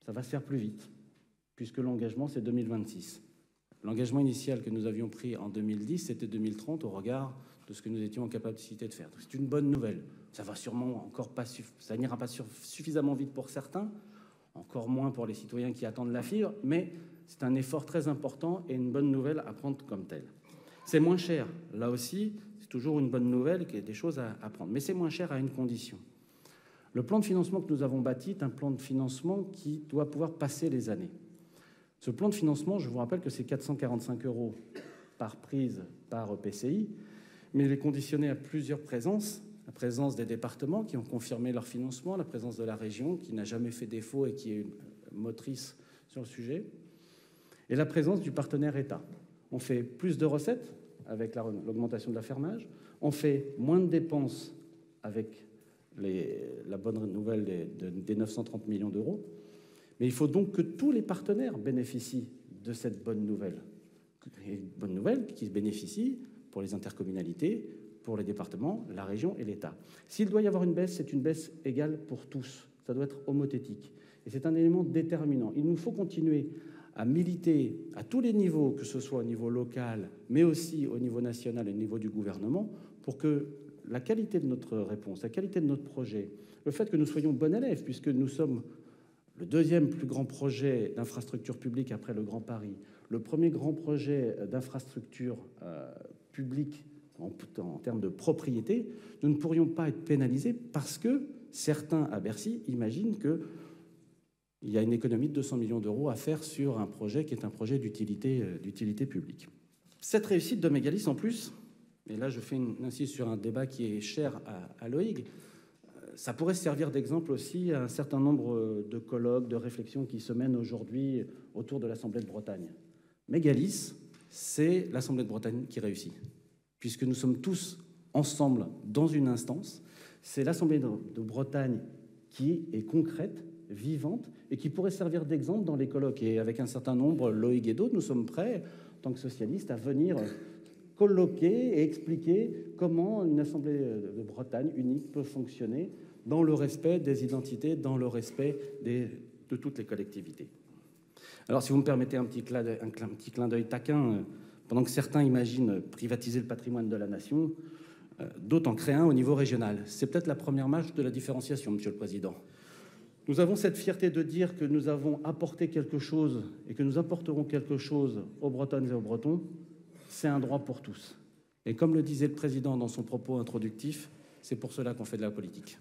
ça va se faire plus vite, puisque l'engagement, c'est 2026. L'engagement initial que nous avions pris en 2010, c'était 2030 au regard de ce que nous étions en capacité de faire. C'est une bonne nouvelle. Ça va sûrement encore pas, ça n'ira pas suffisamment vite pour certains, encore moins pour les citoyens qui attendent la fibre, mais c'est un effort très important et une bonne nouvelle à prendre comme telle. C'est moins cher. Là aussi, c'est toujours une bonne nouvelle, qu'il y a des choses à prendre. Mais c'est moins cher à une condition. Le plan de financement que nous avons bâti est un plan de financement qui doit pouvoir passer les années. Ce plan de financement, je vous rappelle que c'est 445 € par prise par EPCI, mais il est conditionné à plusieurs présences. La présence des départements qui ont confirmé leur financement, la présence de la région qui n'a jamais fait défaut et qui est une motrice sur le sujet, et la présence du partenaire État. On fait plus de recettes avec l'augmentation de l'affermage, on fait moins de dépenses avec la bonne nouvelle des 930 millions d'euros, mais il faut donc que tous les partenaires bénéficient de cette bonne nouvelle. Et une bonne nouvelle qui bénéficie pour les intercommunalités, pour les départements, la région et l'État. S'il doit y avoir une baisse, c'est une baisse égale pour tous. Ça doit être homothétique. Et c'est un élément déterminant. Il nous faut continuer à militer à tous les niveaux, que ce soit au niveau local, mais aussi au niveau national et au niveau du gouvernement, pour que la qualité de notre réponse, la qualité de notre projet, le fait que nous soyons bons élèves, puisque nous sommes le deuxième plus grand projet d'infrastructure publique après le Grand Paris, le premier grand projet d'infrastructure publique en termes de propriété, nous ne pourrions pas être pénalisés parce que certains à Bercy imaginent qu'il y a une économie de 200 millions d'euros à faire sur un projet qui est un projet d'utilité publique. Cette réussite de Mégalithes, en plus, et là je fais insiste sur un débat qui est cher à Loïg, ça pourrait servir d'exemple aussi à un certain nombre de colloques, de réflexions qui se mènent aujourd'hui autour de l'Assemblée de Bretagne. Mégalithes, c'est l'Assemblée de Bretagne qui réussit, puisque nous sommes tous ensemble dans une instance. C'est l'Assemblée de Bretagne qui est concrète, vivante, et qui pourrait servir d'exemple dans les colloques. Et avec un certain nombre, Loïg et d'autres, nous sommes prêts, en tant que socialistes, à venir colloquer et expliquer comment une Assemblée de Bretagne unique peut fonctionner dans le respect des identités, dans le respect de toutes les collectivités. Alors, si vous me permettez un petit clin d'œil taquin, pendant que certains imaginent privatiser le patrimoine de la nation, d'autres en créent un au niveau régional. C'est peut-être la première marche de la différenciation, Monsieur le Président. Nous avons cette fierté de dire que nous avons apporté quelque chose et que nous apporterons quelque chose aux Bretonnes et aux Bretons. C'est un droit pour tous. Et comme le disait le Président dans son propos introductif, c'est pour cela qu'on fait de la politique.